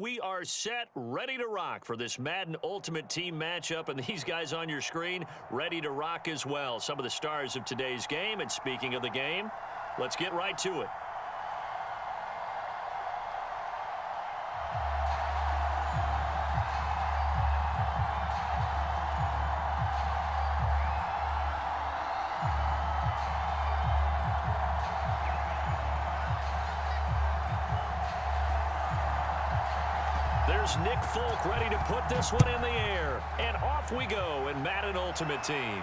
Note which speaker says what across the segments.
Speaker 1: we are set, ready to rock for this Madden Ultimate Team matchup, and these guys on your screen ready to rock as well. Some of the stars of today's game, and speaking of the game, let's get right to it. There's Nick Folk ready to put this one in the air. And off we go in Madden Ultimate Team.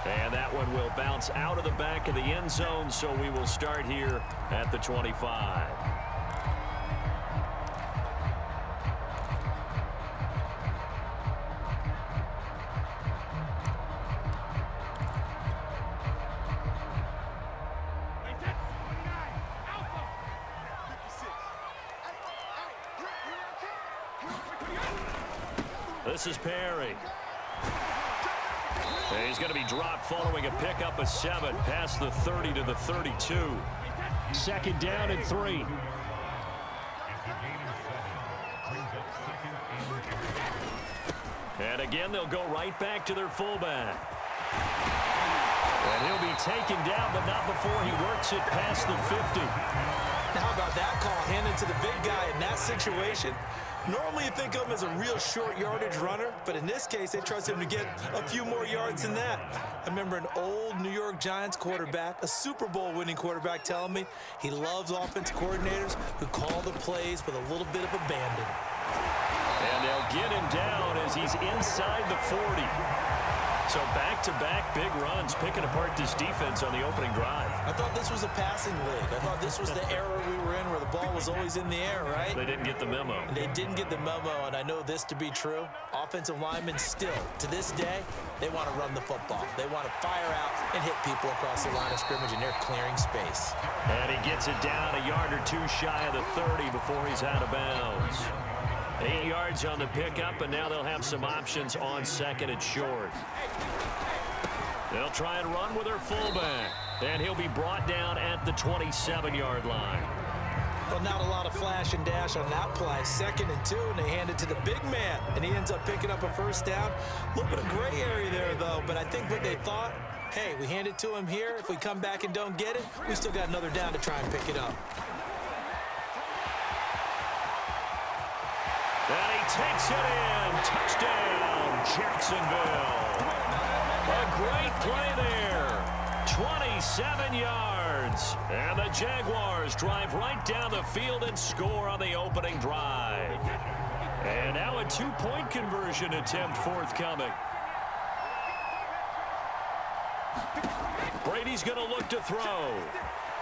Speaker 1: And that one will bounce out of the back of the end zone, so we will start here at the 25. This is Perry. And he's going to be dropped following a pickup of 7 past the 30 to the 32. Second down and 3. And again, they'll go right back to their fullback. And he'll be taken down, but not before he works it past the 50.
Speaker 2: Now, how about that call handed to the big guy in that situation? Normally you think of him as a real short yardage runner, but in this case, they trust him to get a few more yards than that. I remember an old New York Giants quarterback, a Super Bowl winning quarterback, telling me he loves offensive coordinators who call the plays with a little bit of abandon.
Speaker 1: And they'll get him down as he's inside the 40. So back-to-back big runs, picking apart this defense on the opening drive.
Speaker 2: I thought this was a passing league. I thought this was the era we were in where the ball was always in the air, right?
Speaker 1: They didn't get the memo.
Speaker 2: They didn't get the memo, and I know this to be true. Offensive linemen still, to this day, they want to run the football. They want to fire out and hit people across the line of scrimmage, and they're clearing space.
Speaker 1: And he gets it down a yard or two shy of the 30 before he's out of bounds. 8 yards on the pickup, and now they'll have some options on second and short. They'll try and run with their fullback, and he'll be brought down at the 27-yard line.
Speaker 2: Well, not a lot of flash and dash on that play. 2nd and 2, and they hand it to the big man, and he ends up picking up a first down. A little bit of gray area there, though, but I think what they thought, hey, we hand it to him here. If we come back and don't get it, we still got another down to try and pick it up.
Speaker 1: And he takes it in. Touchdown, Jacksonville. A great play there. 27 yards. And the Jaguars drive right down the field and score on the opening drive. And now a 2-point conversion attempt forthcoming. Brady's going to look to throw.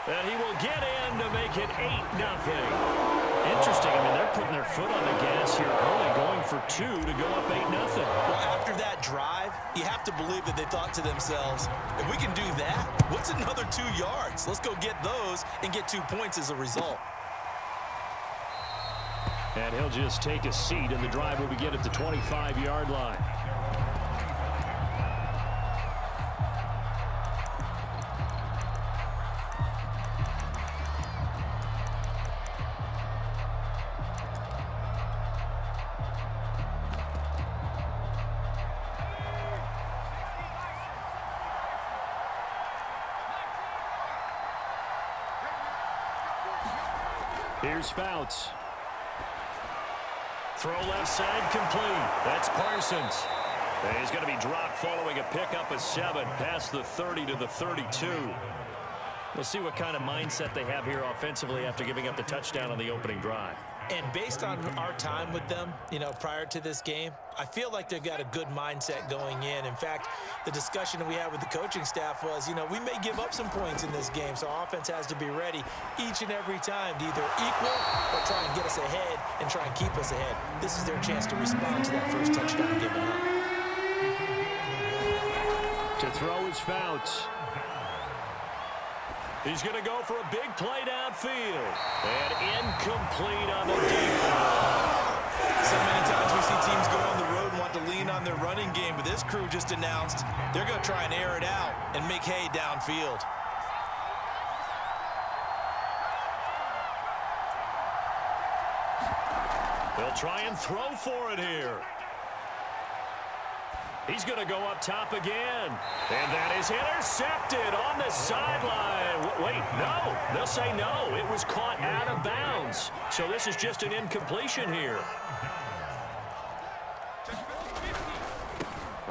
Speaker 1: And he will get in to make it 8-0. Interesting. I mean, they're putting their foot on the gas here early, going for 2 to go up 8-0.
Speaker 2: Well, after that drive, you have to believe that they thought to themselves, if we can do that, what's another 2 yards? Let's go get those and get 2 points as a result.
Speaker 1: And he'll just take a seat, and the drive will begin at the 25-yard line. Here's Fouts. Throw left side complete. That's Parsons. And he's going to be dropped following a pickup of 7 past the 30 to the 32. We'll see what kind of mindset they have here offensively after giving up the touchdown on the opening drive.
Speaker 2: And based on our time with them, prior to this game, I feel like they've got a good mindset going in. In fact, the discussion that we had with the coaching staff was, we may give up some points in this game, so our offense has to be ready each and every time to either equal or try and get us ahead and try and keep us ahead. This is their chance to respond to that first touchdown given up.
Speaker 1: To throw his Fouts. He's going to go for a big play downfield. And incomplete on the deep ball.
Speaker 2: So many times we see teams go on the road and want to lean on their running game, but this crew just announced they're going to try and air it out and make hay downfield.
Speaker 1: They'll try and throw for it here. He's going to go up top again. And that is intercepted on the sideline. Wait, no. They'll say no. It was caught out of bounds. So this is just an incompletion here.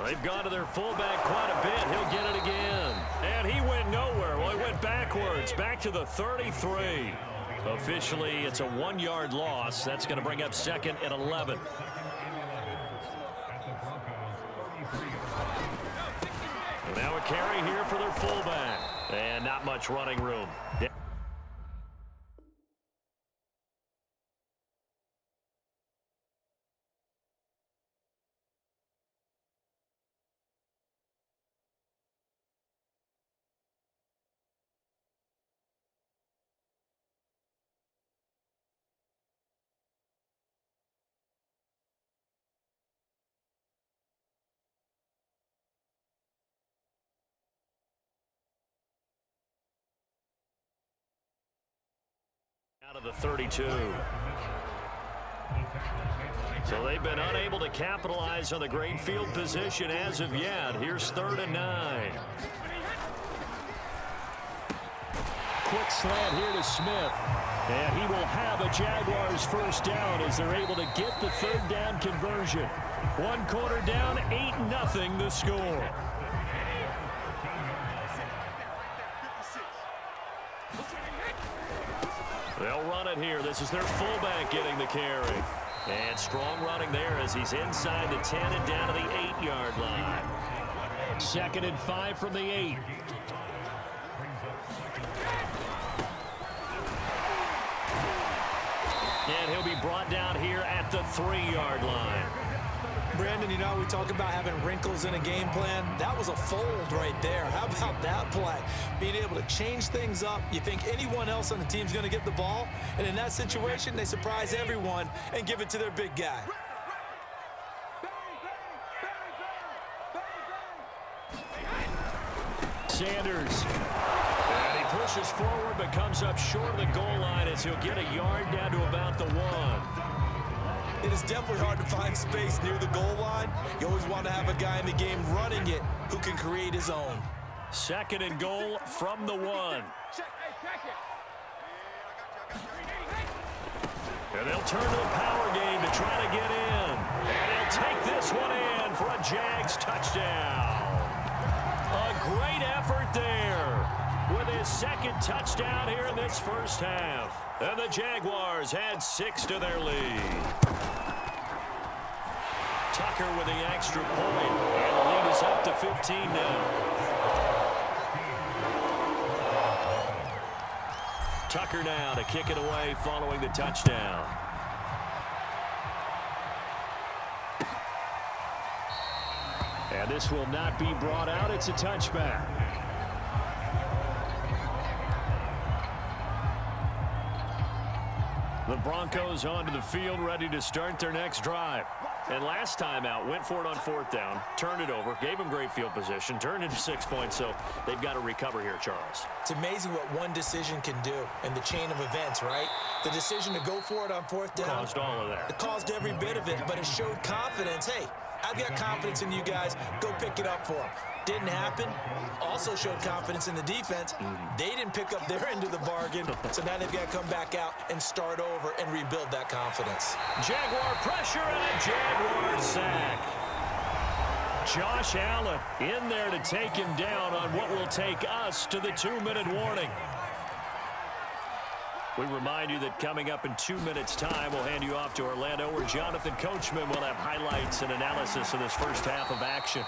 Speaker 1: They've gone to their fullback quite a bit. He'll get it again. And he went nowhere. Well, he went backwards, back to the 33. Officially, it's a 1-yard loss. That's going to bring up 2nd and 11. Now a carry here for their fullback. And not much running room. Out of the 32. So they've been unable to capitalize on the great field position as of yet. Here's 3rd and 9. Quick slant here to Smith. And he will have a Jaguars first down as they're able to get the 3rd down conversion. 1 quarter down, 8-0 the score. They'll run it here. This is their fullback getting the carry. And strong running there as he's inside the 10 and down to the 8-yard line. 2nd and 5 from the 8. And he'll be brought down here at the 3-yard line.
Speaker 2: Brandon, you know, we talk about having wrinkles in a game plan. That was a fold right there. How about that play? Being able to change things up. You think anyone else on the team's going to get the ball, and in that situation, they surprise everyone and give it to their big guy.
Speaker 1: Sanders. And he pushes forward but comes up short of the goal line as he'll get a yard down to about the 1.
Speaker 2: It is definitely hard to find space near the goal line. You always want to have a guy in the game running it who can create his own.
Speaker 1: 2nd and goal from the 1. And they'll turn to the power game to try to get in. And they'll take this one in for a Jags touchdown. A great effort there with his 2nd touchdown here in this first half. And the Jaguars add 6 to their lead. Tucker with the extra point. And the lead is up to 15 now. Tucker now to kick it away following the touchdown. And this will not be brought out. It's a touchback. The Broncos onto the field, ready to start their next drive. And last time out, went for it on 4th down, turned it over, gave them great field position, turned into 6 points, so they've got to recover here, Charles.
Speaker 2: It's amazing what one decision can do in the chain of events, right? The decision to go for it on 4th down.
Speaker 1: Caused all of that.
Speaker 2: It caused every bit of it, but it showed confidence. Hey, I've got confidence in you guys. Go pick it up for them. Didn't happen. Also showed confidence in the defense. They didn't pick up their end of the bargain, so now they've got to come back out and start over and rebuild that confidence.
Speaker 1: Jaguar pressure and a Jaguar sack. Josh Allen in there to take him down on what will take us to the 2-minute warning. We remind you that coming up in 2 minutes' time, we'll hand you off to Orlando, where Jonathan Coachman will have highlights and analysis of this first half of action.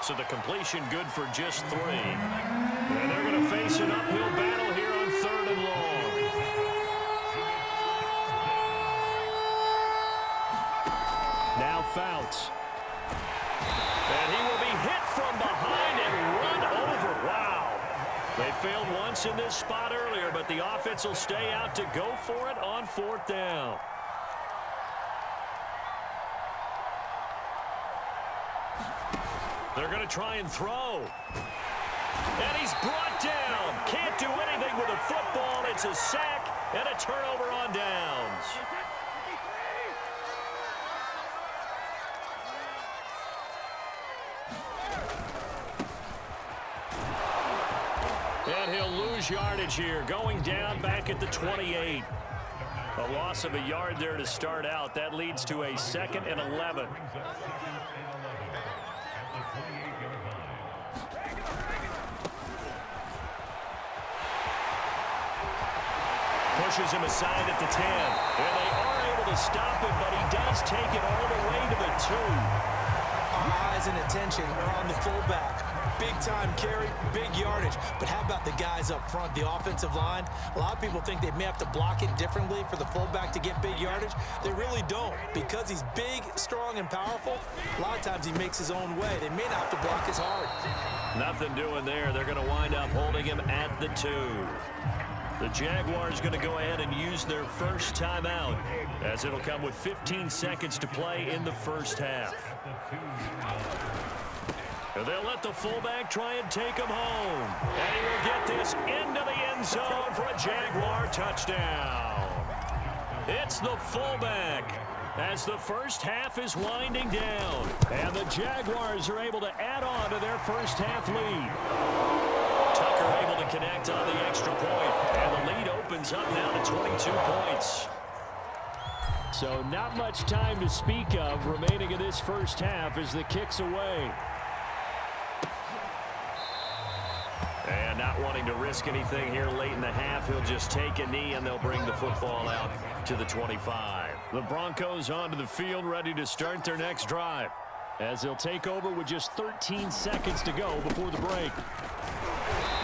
Speaker 1: So the completion good for just 3. And they're going to face an uphill battle here on 3rd and long. Now Fouts. And he will be hit from behind and run over. Wow. They failed once in this spot earlier, but the offense will stay out to go for it on 4th down. They're going to try and throw. And he's brought down. Can't do anything with a football. It's a sack and a turnover on downs. they'll lose yardage here, going down back at the 28. A loss of a yard there to start out. That leads to a 2nd and 11. Pushes him aside at the 10. And they are able to stop him, but he does take it all the way to the 2.
Speaker 2: Our eyes and attention are on the fullback. Big time carry, big yardage. But how about the guys up front, the offensive line? A lot of people think they may have to block it differently for the fullback to get big yardage. They really don't. Because he's big, strong, and powerful, a lot of times he makes his own way. They may not have to block as hard.
Speaker 1: Nothing doing there. They're going to wind up holding him at the 2. The Jaguars going to go ahead and use their first timeout, as it'll come with 15 seconds to play in the first half. And they'll let the fullback try and take him home. And he will get this into the end zone for a Jaguar touchdown. It's the fullback as the first half is winding down. And the Jaguars are able to add on to their first half lead. Tucker able to connect on the extra point. And the lead opens up now to 22 points. So not much time to speak of remaining in this first half as the kick's away. And not wanting to risk anything here late in the half, he'll just take a knee and they'll bring the football out to the 25. The Broncos onto the field ready to start their next drive, as they'll take over with just 13 seconds to go before the break.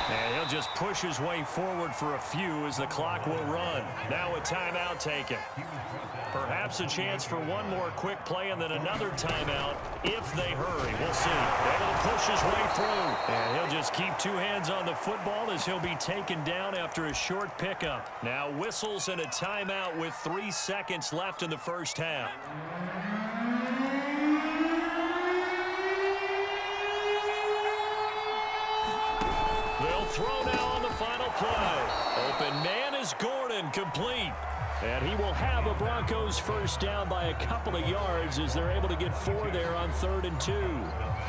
Speaker 1: And he'll just push his way forward for a few as the clock will run. Now a timeout taken. Perhaps a chance for one more quick play and then another timeout if they hurry. We'll see. Able to push his way through. And he'll just keep two hands on the football as he'll be taken down after a short pickup. Now whistles and a timeout with 3 seconds left in the first half. They'll throw now on the final play. Open man is Gordon, complete. And he will have a Broncos first down by a couple of yards as they're able to get 4 there on 3rd and 2.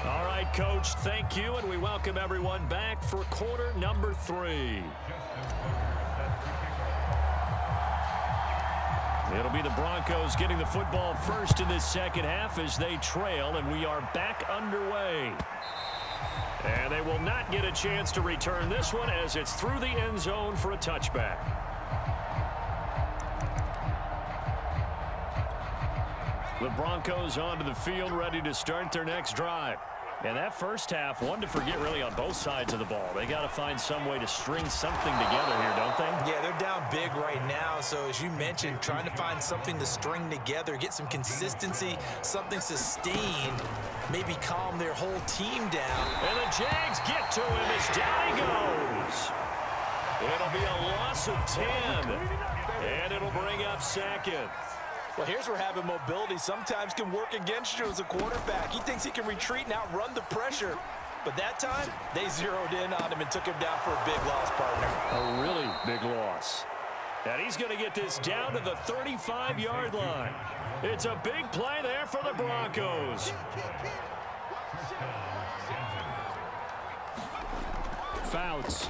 Speaker 1: All right, Coach, thank you, and we welcome everyone back for quarter number 3. It'll be the Broncos getting the football first in this second half as they trail, and we are back underway. And they will not get a chance to return this one as it's through the end zone for a touchback. The Broncos onto the field ready to start their next drive. And that first half, one to forget really on both sides of the ball. They got to find some way to string something together here, don't they?
Speaker 2: Yeah, they're down big right now. So as you mentioned, trying to find something to string together, get some consistency, something sustained, maybe calm their whole team down.
Speaker 1: And the Jags get to him as down he goes. It'll be a loss of 10. And it'll bring up 2nd.
Speaker 2: Well, here's where having mobility sometimes can work against you as a quarterback. He thinks he can retreat and outrun the pressure. But that time, they zeroed in on him and took him down for a big loss, partner.
Speaker 1: A really big loss. And he's going to get this down to the 35-yard line. It's a big play there for the Broncos. Fouts.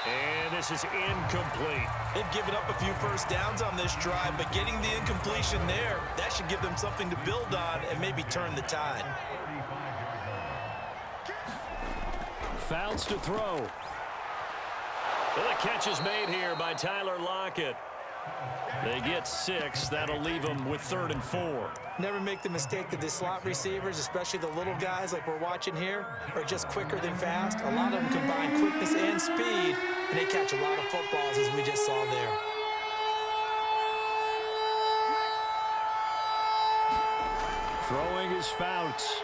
Speaker 1: And this is incomplete.
Speaker 2: They've given up a few first downs on this drive, but getting the incompletion there, that should give them something to build on and maybe turn the tide.
Speaker 1: Fouts to throw. Well, the catch is made here by Tyler Lockett. They get 6. That'll leave them with 3rd and 4.
Speaker 2: Never make the mistake that the slot receivers, especially the little guys like we're watching here, are just quicker than fast. A lot of them combine quickness and speed, and they catch a lot of footballs, as we just saw there.
Speaker 1: Throwing is Fouts.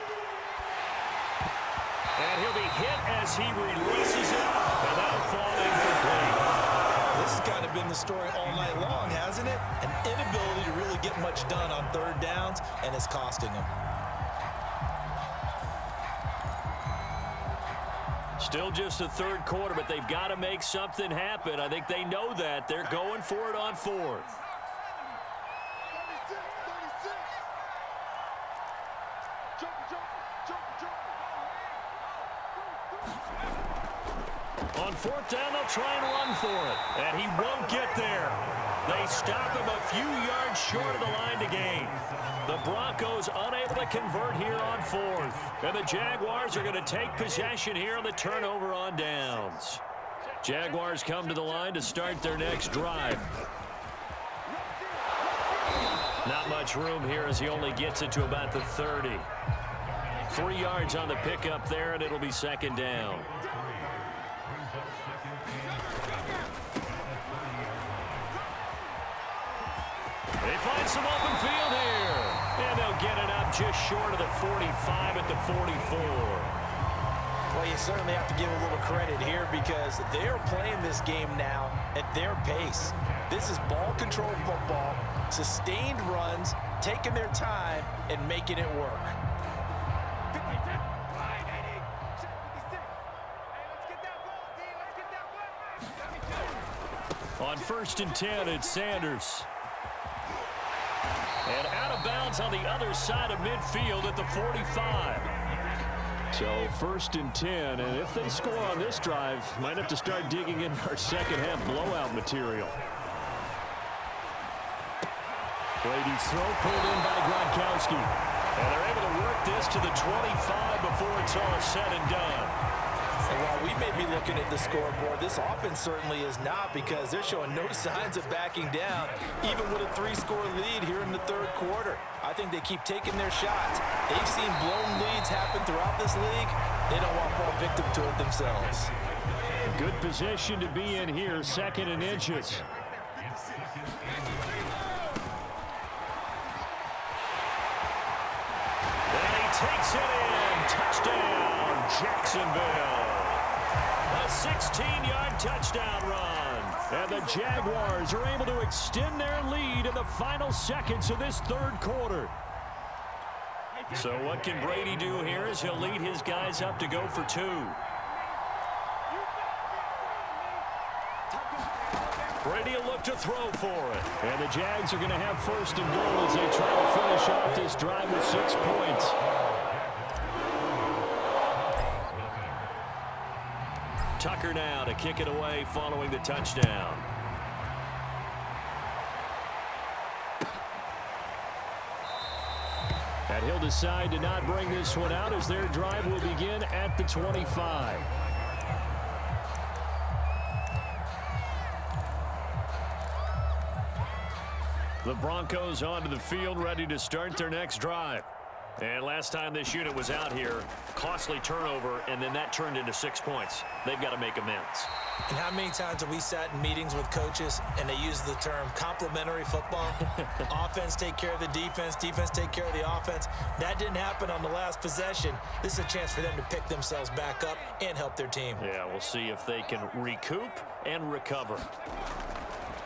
Speaker 1: And he'll be hit as he releases it, and that'll fall incomplete.
Speaker 2: This has kind of been the story all night long, hasn't it? An inability to really get much done on 3rd downs, and it's costing them.
Speaker 1: Still just the 3rd quarter, but they've got to make something happen. I think they know that. They're going for it on 4th. On fourth down, they'll try and run for it. And he won't get there. They stop him a few yards short of the line to gain. The Broncos unable to convert here on fourth. And the Jaguars are going to take possession here on the turnover on downs. Jaguars come to the line to start their next drive. Not much room here as he only gets it to about the 30. 3 yards on the pickup there, and it'll be second down. They find some open field here. And they'll get it up just short of the 45 at the 44.
Speaker 2: Well, you certainly have to give a little credit here because they're playing this game now at their pace. This is ball control football, sustained runs, taking their time, and making it work.
Speaker 1: On 1st and 10, it's Sanders. And out of bounds on the other side of midfield at the 45. So 1st and 10, and if they score on this drive, might have to start digging in our second half blowout material. Brady's throw pulled in by Gronkowski. And they're able to work this to the 25 before it's all said and done.
Speaker 2: And while we may be looking at the scoreboard, this offense certainly is not because they're showing no signs of backing down, even with a 3-score lead here in the third quarter. I think they keep taking their shots. They've seen blown leads happen throughout this league. They don't want to fall victim to it themselves.
Speaker 1: Good position to be in here, 2nd and inches. And he takes it in. Touchdown, Jacksonville. A 16-yard touchdown run. And the Jaguars are able to extend their lead in the final seconds of this third quarter. So what can Brady do here as he'll lead his guys up to go for 2. Brady will look to throw for it. And the Jags are going to have 1st and goal as they try to finish off this drive with 6 points. Tucker now to kick it away following the touchdown. And he'll decide to not bring this one out as their drive will begin at the 25. The Broncos onto the field ready to start their next drive. And last time this unit was out here, costly turnover, and then that turned into 6 points. They've got to make amends.
Speaker 2: And how many times have we sat in meetings with coaches and they use the term complementary football? Offense take care of the defense, defense take care of the offense. That didn't happen on the last possession. This is a chance for them to pick themselves back up and help their team.
Speaker 1: Yeah, we'll see if they can recoup and recover.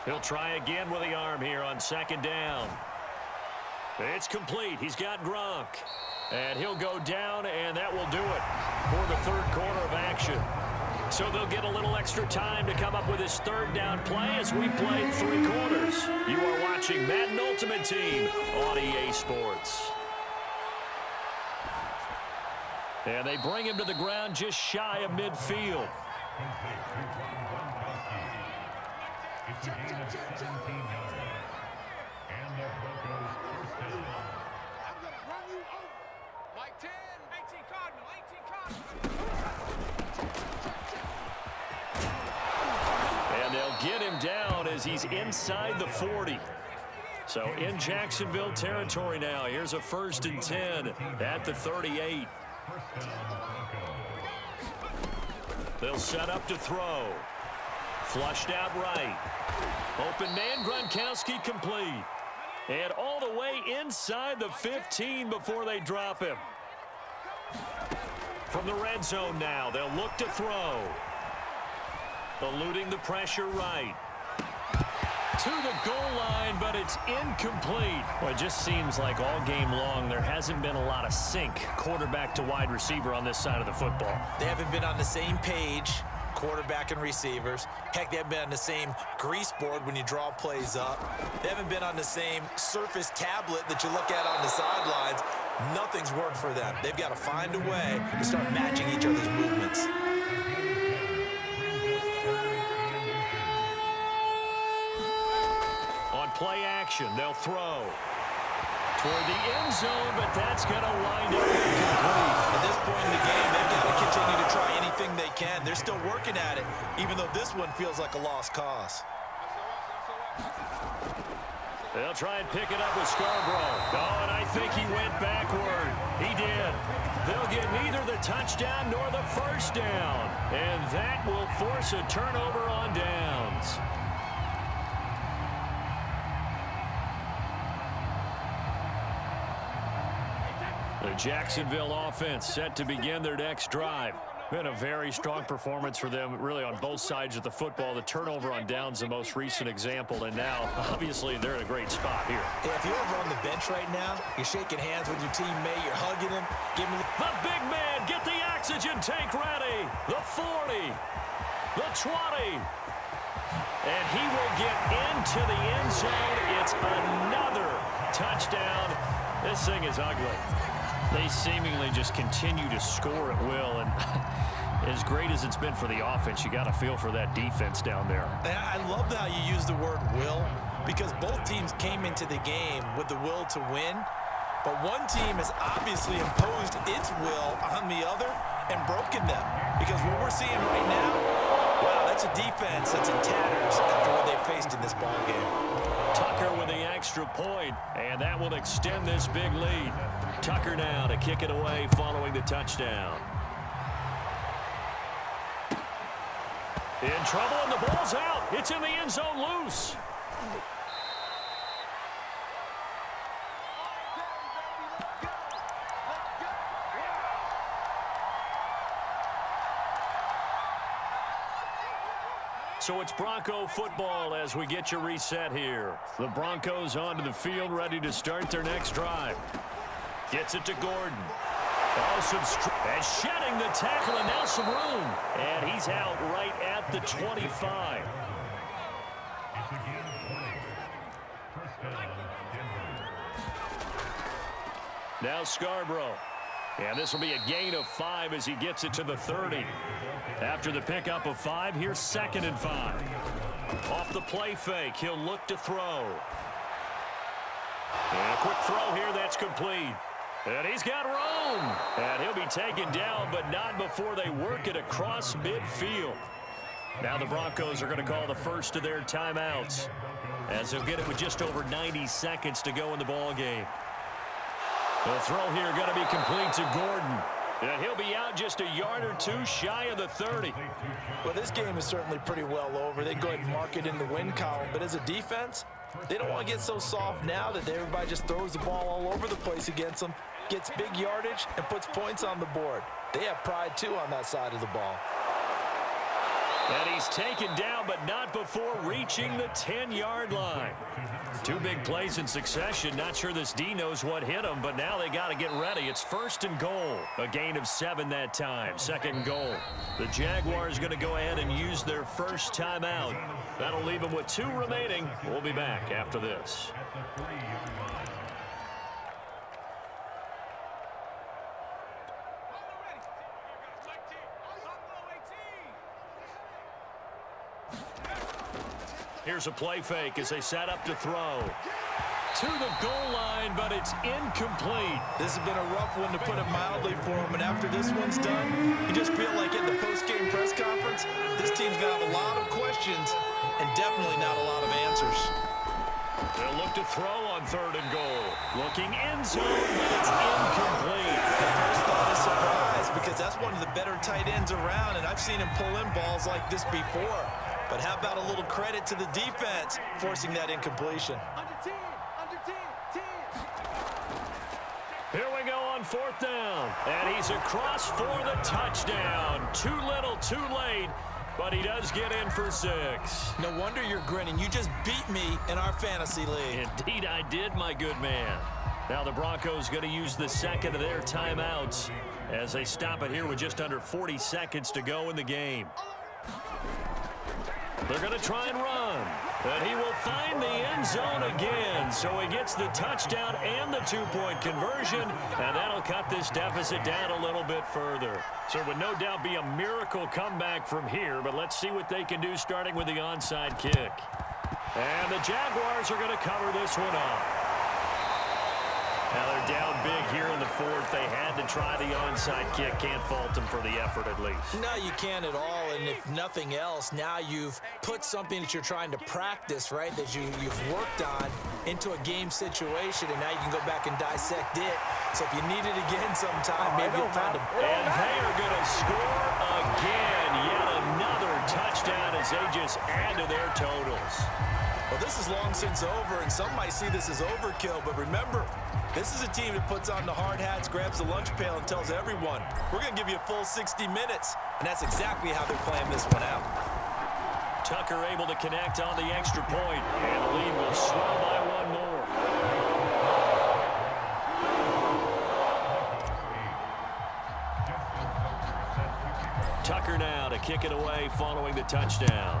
Speaker 1: He'll try again with the arm here on 2nd down. It's complete. He's got Gronk. And he'll go down, and that will do it for the third quarter of action. So they'll get a little extra time to come up with his 3rd down play as we played 3 quarters. You are watching Madden Ultimate Team on EA Sports. And they bring him to the ground just shy of midfield. And they'll get him down as he's inside the 40. So in Jacksonville territory now. Here's a 1st and 10 at the 38. They'll set up to throw. Flushed out right. Open man, Gronkowski complete. And all the way inside the 15 before they drop him. From the red zone now, they'll look to throw. Eluding the pressure right. To the goal line, but it's incomplete. Well, it just seems like all game long there hasn't been a lot of sync quarterback to wide receiver on this side of the football.
Speaker 2: They haven't been on the same page, quarterback and receivers. Heck, they haven't been on the same grease board when you draw plays up. They haven't been on the same surface tablet that you look at on the sidelines. Nothing's worked for them. They've got to find a way to start matching each other's movements.
Speaker 1: action. They'll throw toward the end zone, but that's going to wind up incomplete.
Speaker 2: At this point in the game, they've got to continue to try anything they can. They're still working at it, even though this one feels like a lost cause.
Speaker 1: They'll try and pick it up with Scarborough. Oh, and I think he went backward. He did. They'll get neither the touchdown nor the first down. And that will force a turnover on downs. The Jacksonville offense set to begin their next drive. Been a very strong performance for them, really, on both sides of the football. The turnover on downs, the most recent example, and now, obviously, they're in a great spot here.
Speaker 2: Yeah, if you're over on the bench right now, you're shaking hands with your teammate, you're hugging him, giving him
Speaker 1: the big man, get the oxygen tank ready. The 40, the 20, and he will get into the end zone. It's another touchdown. This thing is ugly. They seemingly just continue to score at will, and as great as it's been for the offense, you got to feel for that defense down there.
Speaker 2: I love how you use the word will, because both teams came into the game with the will to win, but one team has obviously imposed its will on the other and broken them, because what we're seeing right now, wow, that's a defense that's in tatters after what they faced in this ball game.
Speaker 1: Tucker with the extra point, and that will extend this big lead. Tucker now to kick it away following the touchdown. In trouble, and the ball's out. It's in the end zone loose. So it's Bronco football as we get you reset here. The Broncos onto the field, ready to start their next drive. Gets it to Gordon. And shedding the tackle, and now some room. And he's out right at the 25. Now Scarborough. And this will be a gain of 5 as he gets it to the 30. After the pickup of 5, here's 2nd and 5. Off the play fake, he'll look to throw. And a quick throw here, that's complete. And he's got room. And he'll be taken down, but not before they work it across midfield. Now the Broncos are going to call the first of their timeouts, as they'll get it with just over 90 seconds to go in the ball game. The throw here going to be complete to Gordon. And he'll be out just a yard or two shy of the 30.
Speaker 2: Well, this game is certainly pretty well over. They go ahead and mark it in the win column. But as a defense, they don't want to get so soft now that everybody just throws the ball all over the place against them, gets big yardage, and puts points on the board. They have pride, too, on that side of the ball.
Speaker 1: And he's taken down, but not before reaching the 10-yard line. 2 big plays in succession. Not sure this D knows what hit him, but now they got to get ready. It's 1st and goal. A gain of 7 that time. 2nd goal. The Jaguars going to go ahead and use their first timeout. That'll leave them with 2 remaining. We'll be back after this. Here's a play fake as they set up to throw. To the goal line, but it's incomplete.
Speaker 2: This has been a rough one, to put it mildly, for them. And after this one's done, you just feel like at the post-game press conference, this team's going to have a lot of questions and definitely not a lot of answers.
Speaker 1: They'll look to throw on 3rd and goal. Looking end zone, but it's incomplete.
Speaker 2: The first thought is surprise, because that's one of the better tight ends around, and I've seen him pull in balls like this before. But how about a little credit to the defense forcing that incompletion?
Speaker 1: Here we go on 4th down. And he's across for the touchdown. Too little, too late. But he does get in for 6.
Speaker 2: No wonder you're grinning. You just beat me in our fantasy league.
Speaker 1: Indeed I did, my good man. Now the Broncos going to use the 2nd of their timeouts as they stop it here with just under 40 seconds to go in the game. They're going to try and run. And he will find the end zone again. So he gets the touchdown and the 2-point conversion. And that'll cut this deficit down a little bit further. So it would no doubt be a miracle comeback from here. But let's see what they can do starting with the onside kick. And the Jaguars are going to cover this one up. Now they're down big here in the fourth. They had to try the onside kick. Can't fault them for the effort at least.
Speaker 2: No, you can't at all. And if nothing else, now you've put something that you're trying to practice, right, that you've worked on into a game situation, and now you can go back and dissect it. So if you need it again sometime, maybe you'll find them.
Speaker 1: And they are going to score again. Yet another touchdown as they just add to their totals.
Speaker 2: Well, this is long since over, and some might see this as overkill, but remember, this is a team that puts on the hard hats, grabs the lunch pail, and tells everyone, we're going to give you a full 60 minutes, and that's exactly how they're playing this one out.
Speaker 1: Tucker able to connect on the extra point, and the lead will swell by one more. Tucker now to kick it away following the touchdown.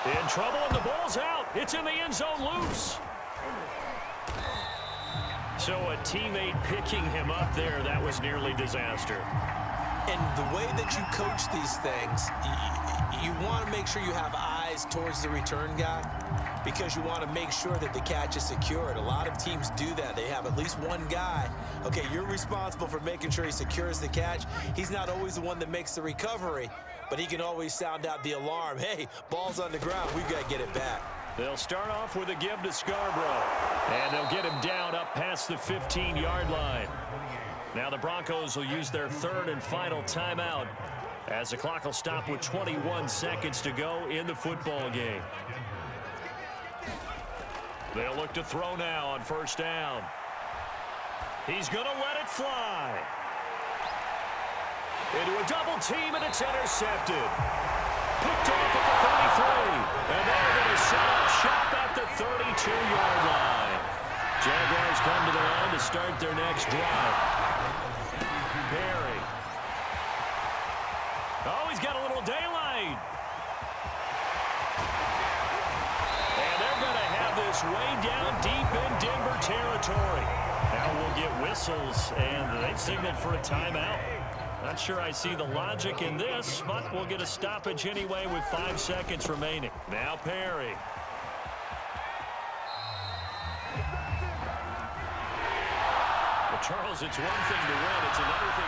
Speaker 1: In trouble, and the ball's out. It's in the end zone loose. So a teammate picking him up there, that was nearly disaster.
Speaker 2: And the way that you coach these things, you want to make sure you have eyes towards the return guy because you want to make sure that the catch is secured. A lot of teams do that. They have at least one guy. Okay, you're responsible for making sure he secures the catch. He's not always the one that makes the recovery, but he can always sound out the alarm. Hey, ball's on the ground. We've got to get it back.
Speaker 1: They'll start off with a give to Scarborough, and they'll get him down up past the 15-yard line. Now the Broncos will use their third and final timeout as the clock will stop with 21 seconds to go in the football game. They'll look to throw now on first down. He's going to let it fly. Into a double team, and it's intercepted. Picked off at the 33. And they're going to set up shop at the 32-yard line. Jaguars come to the line to start their next drive. Perry. Oh, he's got a little daylight. And they're going to have this way down deep in Denver territory. Now we'll get whistles, and they've signaled for a timeout. Not sure I see the logic in this, but we'll get a stoppage anyway with 5 seconds remaining. Now Perry. Well, Charles, it's one thing to win. It's another thing